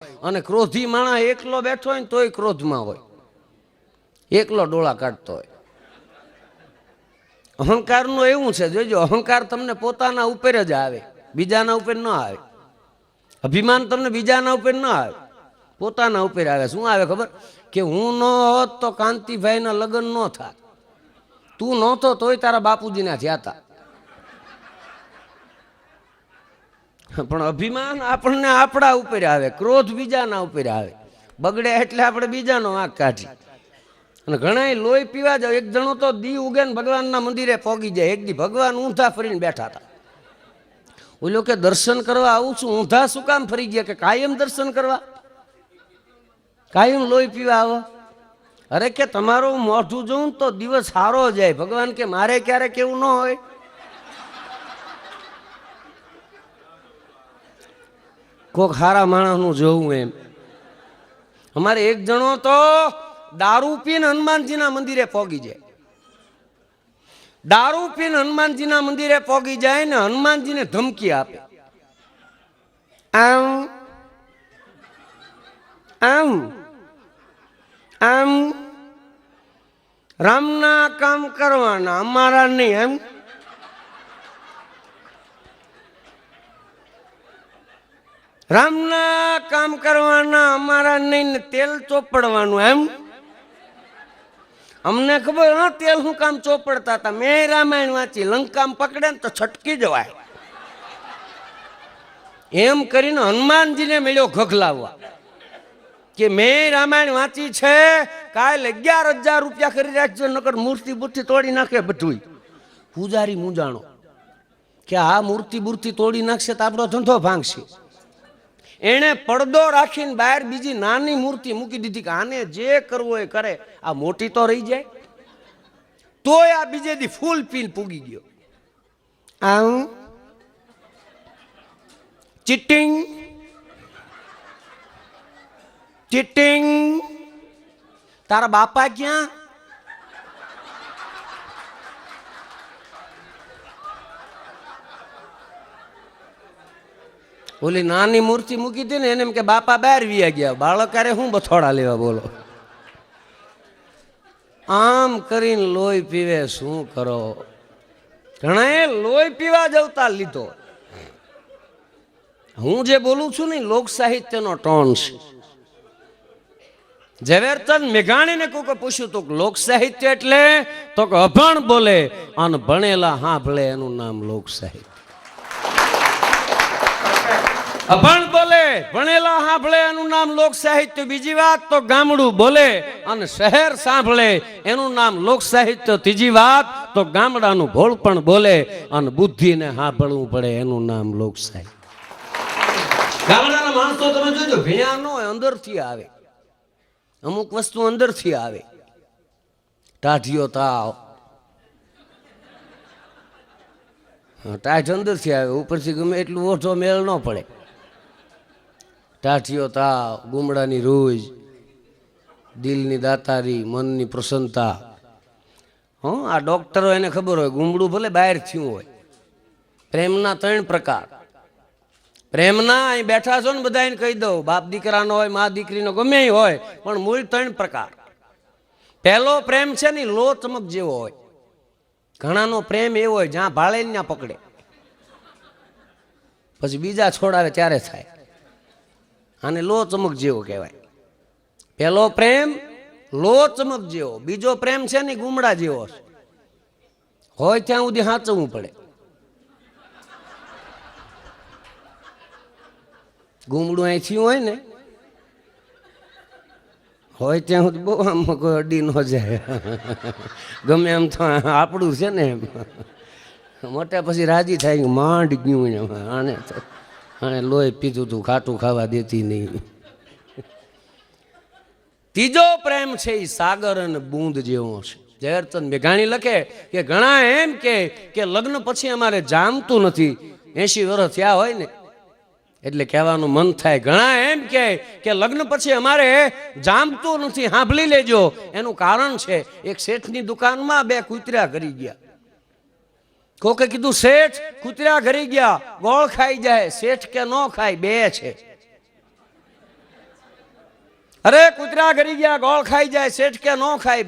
અને ક્રોધી માણસ એકલો બેઠો હોય ને તોય ક્રોધમાં હોય, એકલો ડોળા કાઢતો હોય. અહંકારનું એવું છે, જોજો, અહંકાર તમને પોતાના ઉપર જ આવે, બીજાના ઉપર ન આવે. અભિમાન તમને બીજાના ઉપર ન આવે, પોતાના ઉપર આવે. શું આવે ખબર? કે હું ન હોત તો કાંતિભાઈના લગ્ન ન થાત, તું નહોતો તોય તારા બાપુજીના થયા હતા. પણ અભિમાન આપણને આપણા ઉપર આવે, ક્રોધ બીજાના ઉપર આવે. બગડે એટલે આપણે બીજાનો વાંક કાઢી. અને ઘણા લોહી પીવા જાવ. એક જણો તો દી ઉગે ને ભગવાનના મંદિરે પોગી જાય. એક દી ભગવાન ઊંધા ફરીને બેઠા હતા. ઓલો કે દર્શન કરવા આવું છું, ઊંધા શું કામ ફરી ગયા? કે કાયમ દર્શન કરવા, કાયમ લોહી પીવા આવો? અરે કે તમારું મોઢું જોઉં તો દિવસ સારો જાય. ભગવાન કે મારે ક્યારેક એવું ન હોય. કોક હારા માણસનું જોવું એમ. અમારે એક જણો તો દારૂ પીને હનુમાનજીના મંદિરે પોગી જાય. દારૂ પીને હનુમાનજીના મંદિરે પોગી જાય ને હનુમાનજીને ધમકી આપે, આમ આમ આમ રામના કામ કરવાના, અમારા નહીં. એમ રામના કામ કરવાના, અમારા નહીં. ને તેલ ચોપડવાનું. એમ અમને ખબર, હા, તેલ શું કામ ચોપડતા હતા? મેં રામાયણ વાંચી. લંકામ પકડે ને તો છટકી જવાય. એમ કરીને હનુમાનજીને મળ્યો ગગલાવવા કે મેં રામાયણ વાંચી છે, કાલ 11,000 રૂપિયા કરી રાખજો, નકર મૂર્તિ બુર્તિ તોડી નાખે બધું. પૂજારી મૂંઝાણો કે આ મૂર્તિ તોડી નાખશે તો આપણો ધંધો ભાંગશે. એણે પડદો રાખીને બહાર બીજી નાની મૂર્તિ મૂકી દીધી કે આને જે કરવું એ કરે, આ મોટી તો રહી જાય. તોય આ બીજે દી ફૂલ પીને પૂગી ગયો. આમ ચીટિંગ ચીટિંગ. તારા બાપા ક્યાં? ઓલી નાની મૂર્તિ મૂકી હતી ને એને એમ કે બાપા બહાર વિયા ગયા. બાળકારે હું બથોડા લેવા, બોલો? આમ કરીને લોહી પીવે. શું કરો? ઘણા લોહી પીવા જવતા લીધો. હું જે બોલું છું ને લોક સાહિત્યનો ટોન છે. ઝવેરચંદ મેઘાણીને કોકે પૂછ્યું તો લોક સાહિત્ય એટલે? તો કે અભણ બોલે અને ભણેલા સાંભળે એનું નામ લોક સાહિત્ય. અભણ બોલે, ભણેલા સાંભળે એનું નામ લોક સાહિત્ય. બીજી વાત તો ગામડું બોલે અને શહેર સાંભળે એનું નામ લોક સાહિત્ય. ત્રીજી વાત તો ગામડાનું ભોળપણ બોલે અને બુદ્ધિને સાંભળવું પડે એનું નામ લોક સાહિત્ય. ગામડાના માણસો તમે જોજો, ભણ્યા ન હોય, અંદરથી આવે. અમુક વસ્તુ અંદરથી આવે. ટાઢિયો તાવ, ટાઢ અંદરથી આવે, ઉપરથી ગમે એટલું ઓછો મેળ ન પડે. ટાઢિયો તાવ, ગુમડાની રૂજ, દિલની દાતારી, મનની પ્રસન્નતા. આ ડોક્ટરો એને ખબર હોય, ગુમડું ભલે બહાર થયું હોય. પ્રેમના 3 પ્રકાર. પ્રેમના અહીં બેઠા છો ને બધા એને કહી દઉં, બાપ દીકરાનો હોય, મા દીકરીનો, ગમે હોય, પણ મૂળ 3 પ્રકાર. પહેલો પ્રેમ છે ને લો ચમક જેવો હોય. ઘણાનો પ્રેમ એવો હોય જ્યાં ભાળે ને ત્યાં પકડે, પછી બીજા છોડાવે ત્યારે થાય. આને લો ચમક જેવો કહેવાય. પહેલો પ્રેમ લો ચમક જેવો. બીજો પ્રેમ છે ને ગુમડા જેવો હોય, ત્યાં સુધી સાચવવું પડે. ગુમડું અહીંથી હોય ને, હોય ત્યાં સુધી બહુ આમ કોઈ અડી ન જાય. ગમે એમ તો આપણું છે ને એમ. મોટા પછી રાજી થાય કે માંડ ગયું આને તો, આને લોહી પીધું તું, ખાટું ખાવા દેતી નહીં. ત્રીજો પ્રેમ છે એ સાગર અને બૂંદ જેવો છે. ઝવેરચંદ મેઘાણી લખે કે ઘણા એમ કે લગ્ન પછી અમારે જામતું નથી. 80 વર્ષ થયા હોય ને એટલે કહેવાનું મન થાય. ઘણા એમ કે લગ્ન પછી અમારે જામતું નથી. સાંભળી લેજો, એનું કારણ છે એક શેઠની દુકાનમાં 2 કૂતરા ઘરી ગયા. કોકે કીધું શેઠ કૂતરા ઘરી ગયા, ગોળ ખાઈ જાય. શેઠ કે ન ખાય, 2 છે. અરે કૂતરા ઘરી ગયા ગોળ ખાઈ જાય, શેઠ કે નો ખાય.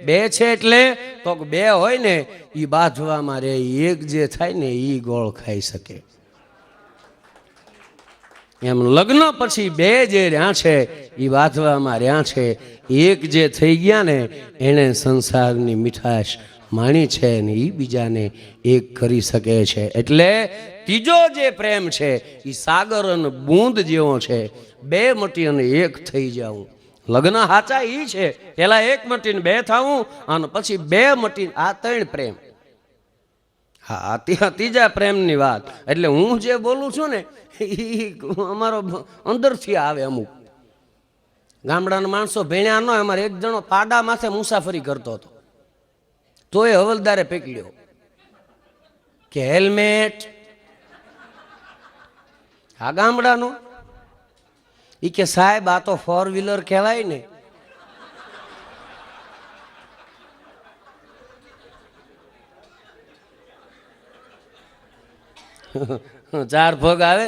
બે છે એટલે તો બે હોય ને ઈ બાંધવામાં રે, એક જે થાય ને ઈ ગોળ ખાઈ શકે. એમ લગ્ન પછી બે જે રહ્યા છે એ બાંધવામાં રહ્યા છે. એક જે થઈ ગયા ને એને સંસારની મીઠાશ માણી છે ને એ બીજાને એક કરી શકે છે. એટલે ત્રીજો જે પ્રેમ છે એ સાગર અને બૂંદ જેવો છે. બે મટી અને એક થઈ જાવું. લગ્ન સાચા એ છે, પેલા એક મટીને બે થવું અને પછી બે મટીને આ ત્રણ પ્રેમ. હા, ત્રીજા પ્રેમની વાત. એટલે હું જે બોલું છું ને અમારો અંદરથી આવે. અમુક ગામડાના માણસો ભેણ્યા ન, અમારે એક જણો પાડા માથે મુસાફરી કરતો હતો, તોય હવલદારે પકડ્યો કે હેલ્મેટ. આ ગામડાનો ઈ કે સાહેબ આ તો 4 વ્હીલર કહેવાય ને. ચાર પગ આવે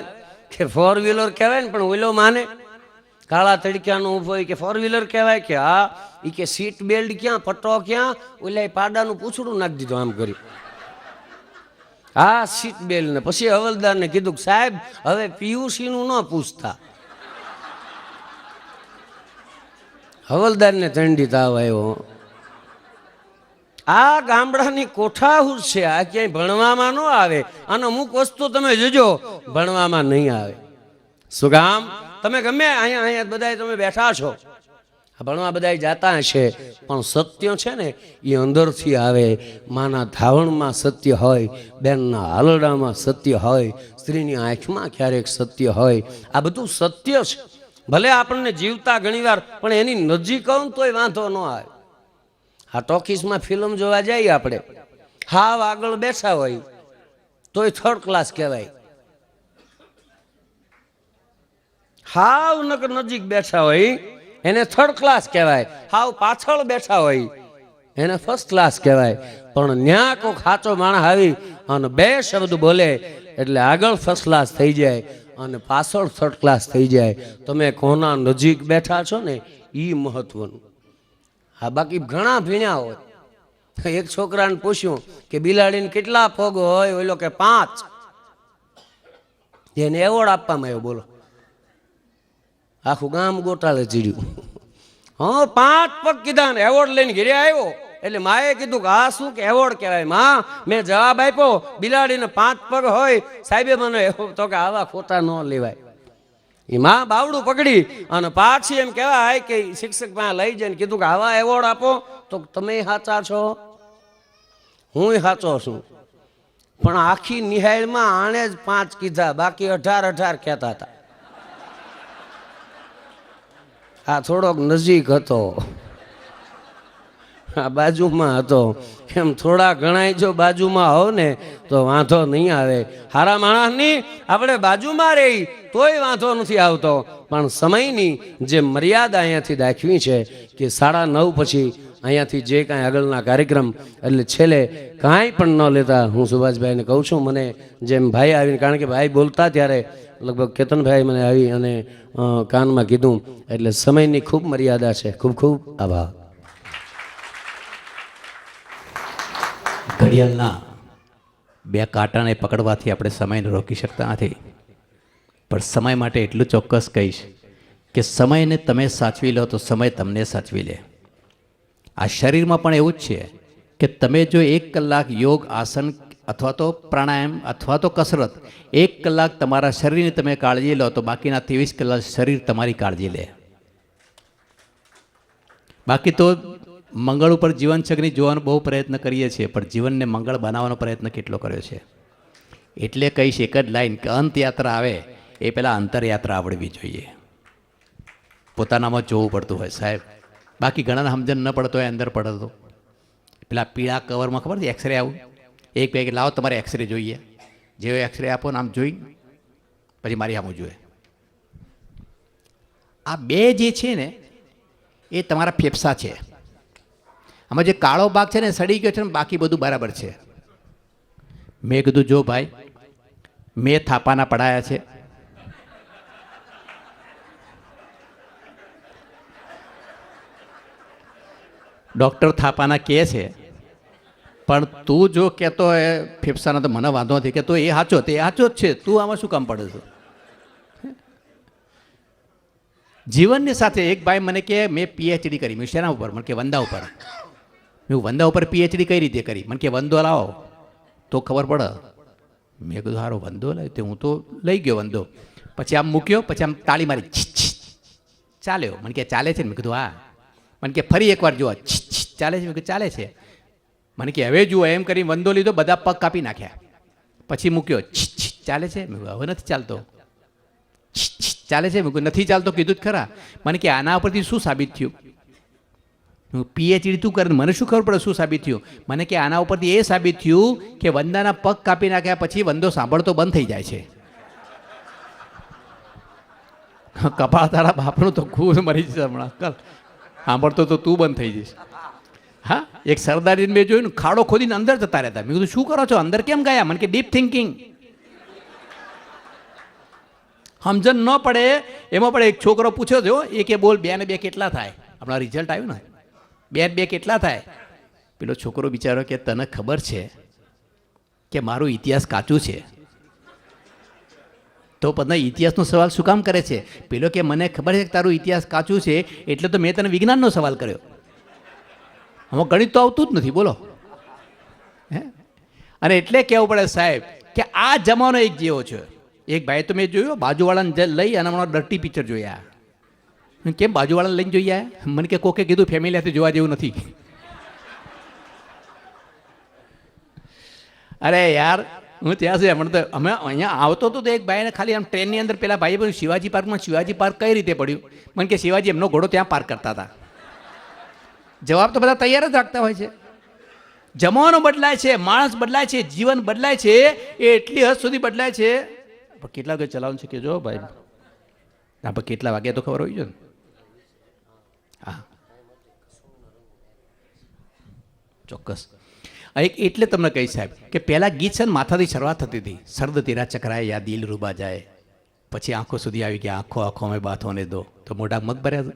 કે 4 વ્હીલર કહેવાય ને, પણ ઓલો માને કાળા તડક્યાનો ઊભો કે 4 વ્હીલર કહેવાય કે હા. ઈ કે સીટ બેલ્ટ ક્યાં, પટ્ટો ક્યાં, ઓલા પાડાનું પૂછડું નાખી દીધું આમ કરી. હા સીટ બેલ્ટ ને. પછી હવલદારને કીધું કે સાહેબ હવે પીયુસી નું ન પૂછતા. હવલદારને ઠંડી તાવ આવ્યો. આ ગામડાની કોઠાહૂસ છે, આ ક્યાંય ભણવામાં ન આવે. અને અમુક વસ્તુ તમે જોજો ભણવામાં નહીં આવે. શું કામ? તમે ગમે અહીંયા બધા તમે બેઠા છો, ભણવા બધા જાતા હશે, પણ સત્ય છે ને એ અંદરથી આવે. માના ધાવણમાં સત્ય હોય, બેનના હાલડામાં સત્ય હોય, સ્ત્રીની આંખમાં ક્યારેક સત્ય હોય. આ બધું સત્ય છે. ભલે આપણને જીવતા ઘણીવાર, પણ એની નજીક આવું તોય વાંધો ન આવે. આ ટોકીસમાં ફિલ્મ જોવા જઈએ આપણે, હાવ આગળ બેઠા હોય તોય 3rd ક્લાસ કહેવાય. હાવ નજીક બેઠા હોય એને 3rd ક્લાસ કહેવાય. હાવ પાછળ બેઠા હોય એને 1st ક્લાસ કહેવાય. પણ ન્યા કોઈ સાચો માણસ આવી અને 2 શબ્દ બોલે એટલે આગળ 1st ક્લાસ થઈ જાય અને પાછળ 3rd ક્લાસ થઈ જાય. તમે કોના નજીક બેઠા છો ને એ મહત્વનું. હા, બાકી ઘણા ભીણ્યા હોય. એક છોકરાને પૂછ્યું કે બિલાડીને કેટલા પગ હોય, ઓલો કે 5. એને એવોર્ડ આપવામાં આવ્યો. બોલો, આખું ગામ ગોટાળે ચીડ્યું. હા, 5 પગ કીધા ને એવોર્ડ લઈને ઘરે આવ્યો. એટલે માએ કીધું કે આ શું કે એવોર્ડ કહેવાય? માં મેં જવાબ આપ્યો બિલાડીને 5 પગ હોય. સાહેબે મને તો કે આવા ખોટા ન લેવાય. એ માં બાવડું પકડી અને પાછી એમ કહેવાય કે શિક્ષક પાસે લઈ જઈને કીધું કે આવા એવોર્ડ આપો તો તમે સાચા છો, હું સાચો છું. પણ આખી નિહાળમાં આણે જ 5 કીધા, બાકી 18 કહેતા હતા. આ થોડોક નજીક હતો, આ બાજુમાં હતો. એમ થોડા ઘણા જો બાજુમાં હોવ ને તો વાંધો નહીં આવે. હારા માણસની આપણે બાજુમાં રહી તોય વાંધો નથી આવતો. પણ સમયની જે મર્યાદા અહીંયાથી દાખવી છે કે 9:30 પછી અહીંયાથી જે કાંઈ આગળના કાર્યક્રમ, એટલે છેલ્લે કાંઈ પણ ન લેતા હું સુભાષભાઈને કહું છું. મને જેમ ભાઈ આવીને, કારણ કે ભાઈ બોલતા ત્યારે લગભગ કેતનભાઈ મને આવી અને કાનમાં કીધું. એટલે સમયની ખૂબ મર્યાદા છે. ખૂબ ખૂબ આભાર. ઘડિયાળના 2 કાંટાને પકડવાથી આપણે સમયને રોકી શકતા નથી, પણ સમય માટે એટલું ચોક્કસ કહીશ કે સમયને તમે સાચવી લો તો સમય તમને સાચવી લે. આ શરીરમાં પણ એવું જ છે કે તમે જો 1 કલાક યોગ, આસન અથવા તો પ્રાણાયામ અથવા તો કસરત 1 કલાક તમારા શરીરની તમે કાળજી લો તો બાકીના 23 કલાક શરીર તમારી કાળજી લે. બાકી તો મંગળ ઉપર જીવનચક્રની જોવાનો બહુ પ્રયત્ન કરીએ છીએ, પણ જીવનને મંગળ બનાવવાનો પ્રયત્ન કેટલો કર્યો છે. એટલે કહીશ એક જ લાઈન કે અંતયાત્રા આવે એ પહેલાં અંતરયાત્રા આવડવી જોઈએ. પોતાનામાં જોવું પડતું હોય સાહેબ. બાકી ઘણાને સમજણ ન પડતો હોય, અંદર પડતો. પેલા પીળા કવરમાં ખબર છે એક્સરે આવું, એક બે લાવો તમારે એક્સરે જોઈએ. જેવો એક્સરે આપો ને આમ જોઈ પછી મારી આમ જોઈએ. આ 2 જે છે ને એ તમારા ફેફસા છે. આમાં જે કાળો ભાગ છે ને સડી ગયો છે ને, બાકી બધું બરાબર છે. મેં કીધું જો ભાઈ, મેં થાપાના પડાયા છે, ડૉક્ટર થાપાના કહે છે, પણ તું જો કહેતો હોય ફેફસાના તો મને વાંધો નથી, કે તો એ સાચો તે સાચો જ છે, તું આમાં શું કામ પડે છે? જીવનની સાથે એક ભાઈ મને કહે મેં પીએચડી કરી. મેં શેના ઉપર? મને કે વંદા ઉપર. મેં વંદા ઉપર પીએચડી કઈ રીતે કરી? મને કે વંદો લાવો તો ખબર પડે. મેં કીધું સારો વંદો લાવ્યો તે હું તો લઈ ગયો વંદો. પછી આમ મૂક્યો, પછી આમ તાળી મારી, ચાલ્યો. મને કે ચાલે છે ને? મેં કીધું હા. મને કે ફરી એકવાર જુઓ, ચાલે છે? મેં કીધું ચાલે છે. મને કે હવે જુઓ. એમ કરી વંદો લીધો, બધા પગ કાપી નાખ્યા. પછી મૂક્યો, ચાલે છે? મેં કીધું હવે નથી ચાલતો. ચાલે છે? મેં કીધું નથી ચાલતો, કીધું જ ખરા. મને કે આના ઉપરથી શું સાબિત થયું? પીએચડી તું કરે, મને શું ખબર પડે શું સાબિત થયું? મને કે આના ઉપરથી એ સાબિત થયું કે વંદાના પગ કાપી નાખ્યા પછી વંદો સાંભળતો બંધ થઈ જાય છે. કપાળ તારા બાપનું તો ખૂબ મરી જશે હમણાં. સાંભળતો તો તું બંધ થઈ જઈશ. હા, એક સરદારીને મેં જોયું, ખાડો ખોદીને અંદર જતા રહેતા. મેં કીધું શું કરો છો? અંદર કેમ ગયા? મને કે ડીપ થિંકિંગ. સમજણ ન પડે એમાં પણ એક છોકરો પૂછ્યો છો, એ કે બોલ 2 ને 2 કેટલા થાય? હમણાં રિઝલ્ટ આવ્યું ને, 2 ને 2 કેટલા થાય? પેલો છોકરો બિચારો કે તને ખબર છે કે મારું ઇતિહાસ કાચું છે, તો પછી ઇતિહાસનો સવાલ શું કામ કરે છે? પેલો કે મને ખબર છે કે તારું ઇતિહાસ કાચું છે, એટલે તો મેં તને વિજ્ઞાનનો સવાલ કર્યો. આમાં ગણિત તો આવતું જ નથી, બોલો. હે? અને એટલે કહેવું પડે સાહેબ કે આ જમાનો એક જેવો છે. એક ભાઈ તો મેં જોયો, બાજુવાળાને લઈ અને હમણાં ડર્ટી પિક્ચર જોયા. કેમ બાજુવાળાને લઈને જોઈએ? મને કે કોકે કીધું ફેમિલી સાથે જોવા જેવું નથી. અરે યાર, હું ત્યાં છે હમણાં તો અમે અહીંયા આવતો હતો તો એક ભાઈને ખાલી આમ ટ્રેનની અંદર પેલા ભાઈએ બધું શિવાજી પાર્કમાં, શિવાજી પાર્ક કઈ રીતે પડ્યું? મને કે શિવાજી એમનો ઘોડો ત્યાં પાર્ક કરતા હતા. જવાબ તો બધા તૈયાર જ રાખતા હોય છે. જમાનો બદલાય છે, માણસ બદલાય છે, જીવન બદલાય છે, એ એટલી હદ સુધી બદલાય છે. પણ કેટલા વાગે ચલાવવાનું છે કે જો ભાઈ, આપણે કેટલા વાગ્યા તો ખબર હોય છે ને. હા, ચોક્કસ. એટલે તમને કહી સાહેબ કે પહેલાં ગીત છે ને માથાથી શરૂઆત થતી હતી. સર્દ તેરા ચકરાય યા દિલ રૂબા જાય, પછી આંખો સુધી આવી ગયા, આંખો આંખો મેં બાથોને દો, તો મોઢા મગ ભર્યા.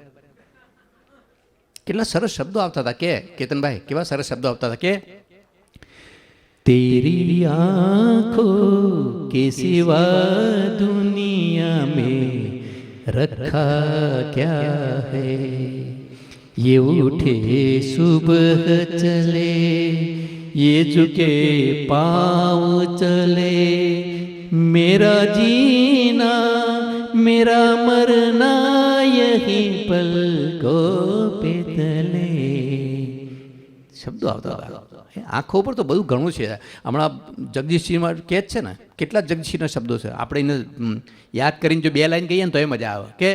કેટલા સરસ શબ્દો આવતા હતા. કે કેતનભાઈ કેવા સરસ શબ્દો આવતા હતા કે तेरी आँखों के सिवा दुनिया में रखा क्या है, ये उठे सुबह चले, ये झुके पाँव चले, मेरा जीना मेरा मरना यही पलकों पे तले. શબ્દો આવતા હતા. આંખો ઉપર તો બધું ઘણું છે. હમણાં જગદીશસિંહમાં કહે જ છે ને, કેટલા જગદીશસિંહના શબ્દો છે. આપણે એને યાદ કરીને જો 2 લાઈન કહીએ ને તો એ મજા આવે કે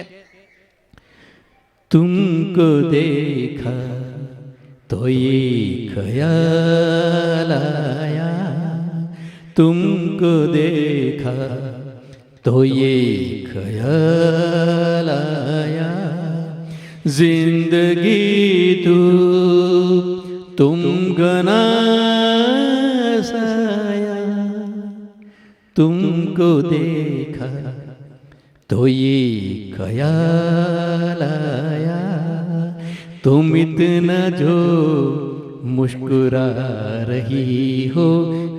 તુમકો દેખા તો ये ख्याल आया, तुमको देखा तो ये ख्याल आया, जिंदगी तुम गना साया, तुमको देखा तो ये ख्याल आया, तुम इतना जो मुस्कुरा रही हो,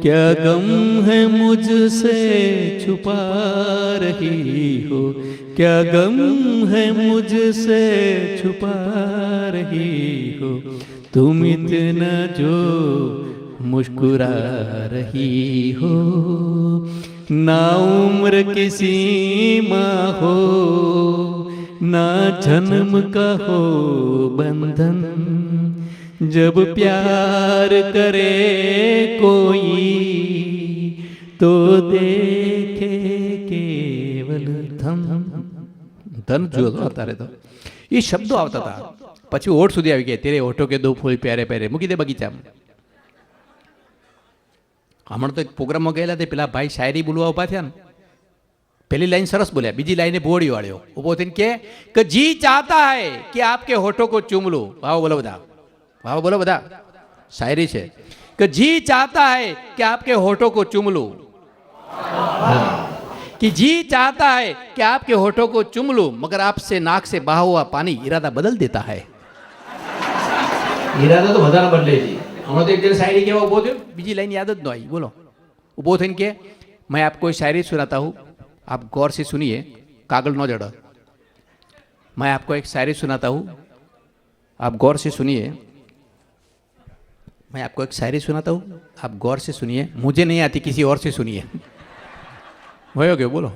क्या गम है मुझसे छुपा रही हो, क्या गम है मुझसे छुपा रही हो, तुम इतना जो मुस्कुरा रही हो, ना उम्र की सीमा हो, ना जन्म का हो बंधन, जब प्यार करे कोई तो देखे केवल धन. ધન જુઓ તો અત્યારે તો એ શબ્દો આવતા હતા. પછી ઓઠ સુધી આવી ગયા, તેરે ઓઠો કે દો ફૂલ પ્યારે પ્યારે, મૂકી દે બગીચામાં. હમણાં તો એક પ્રોગ્રામમાં ગયેલા તે પેલા ભાઈ શાયરી બોલવા ઉભા થયા ને, पहली लाइन सरस बोलिया, बीजी लाइन बोड़ी वाड़ो उभो थईने के जी चाहता है कि आपके होठों को चूम लूं. वाह बोलो बधा, वाह बोलो बधा. शायरी है कि जी चाहता है कि आपके होठों को चूम लूं, कि जी चाहता है कि आपके होठों को चूम लूं, मगर आपसे नाक से बहा हुआ पानी इरादा बदल देता है. ઈરાદા તો બધાને બદલે છે. હમણાં તો એક જણ શાયરી કહેવા ઊભો થયો, બીજી લાઈન યાદ જ ન આવી. બોલો, ઊભો થઈને કે मैं आपको एक शायरी सुनाता हूँ, आप गौर से सुनिए, कागल न जड़ा. मैं आपको एक शायरी सुनाता हूँ, आप गौर से सुनिए. मैं आपको एक शायरी सुनाता हूँ, आप गौर से सुनिए. मुझे नहीं आती, किसी और से सुनिए. વયો ગયો. બોલો.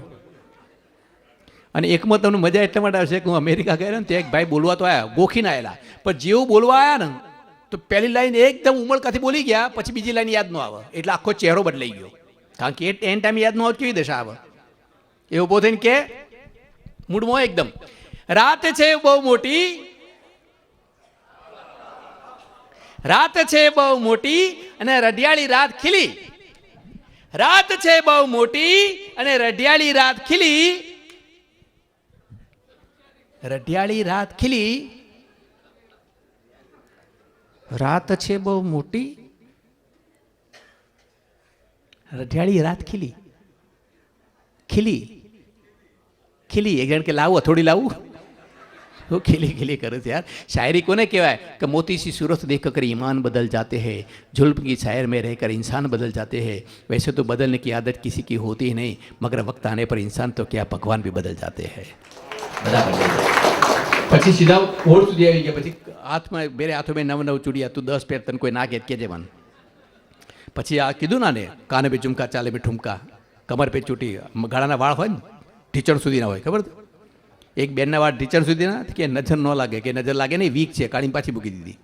અને એકમાં તમને મજા એટલા માટે આવશે કે હું અમેરિકા ગયો ને ત્યાં એક ભાઈ બોલવા તો આવ્યા, ગોખીને આવેલા, પણ જેવું બોલવા આવ્યા ને તો પહેલી લાઈન એકદમ ઉમળકાથી બોલી ગયા, પછી બીજી લાઈન યાદ ન આવે, એટલે આખો ચહેરો બદલાઈ ગયો. કારણ કે એન ટાઈમ યાદ ન આવે કેવી દશા આવે. એ ઉભો થઈને કે મૂડમાં એકદમ, રાત છે બહુ મોટી, રાત છે બહુ મોટી અને રઢિયાળી રાત ખીલી, રાત છે બહુ મોટી અને રઢિયાળી રાત ખીલી, રઢિયાળી રાત ખીલી, રાત છે બહુ મોટી, રઢિયાળી રાત ખીલી, ખીલી ખીલી. એક જણ કે લાવું હથોડી લાવું, તો ખીલી ખીલી કરે છે યાર. શાયરી કોને કહેવાય કે મોતી सी सूरत देख कर ईमान बदल जाते हैं, जुल्म की छायर में रहकर इंसान बदल जाते हैं, वैसे तो बदलने की आदत किसी की होती ही नहीं, मगर वक्त आने पर इंसान तो क्या भगवान भी बदल जाते हैं. બધા બદલાઈ જાય. પછી સીધા ઓળ સુધી આવી ગયા. પછી હાથમાં બેરે હાથોમાં નવ નવ ચૂડિયા, તું 10 પેર તને કોઈ ના કહેજે મને. પછી આ કીધું ના ને, કાને પે ઝુમકા ચાલે પે ઠુમકા, કમર પે ચૂંટી, ગાળાના વાળ હોય ને ઢીચણ સુધીના હોય, ખબર? એક બેનના વાળ ઢીચણ સુધીના, કે નજર ન લાગે, કે નજર લાગે નહીં, વીક છે, કાઢીને પાછી મૂકી દીધી.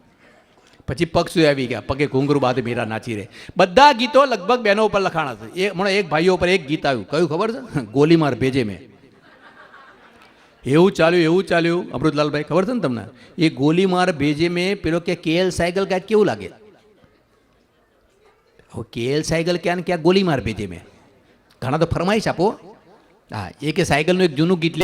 પછી પગ સુધી આવી ગયા, પગે ઘૂંઘરું બાદ મીરા નાચી રહે. બધા ગીતો લગભગ બહેનો ઉપર લખાણા છે. એ હમણાં એક ભાઈઓ ઉપર એક ગીત આવ્યું, કયું ખબર છે? ગોલીમાર ભેજે મેં. એવું ચાલ્યું અમૃતલાલભાઈ, ખબર છે ને તમને? એ ગોલીમાર ભેજે મેં પેલો કે KL સાયકલ કાંઈક કેવું લાગે? હવે KL સાયકલ ક્યાં ને ક્યાં ગોલીમાર ભેજે મેં. ઘણા તો ફરમાઈશ આપો. હા, એ કે સાયકલનું એક જૂનું ગીત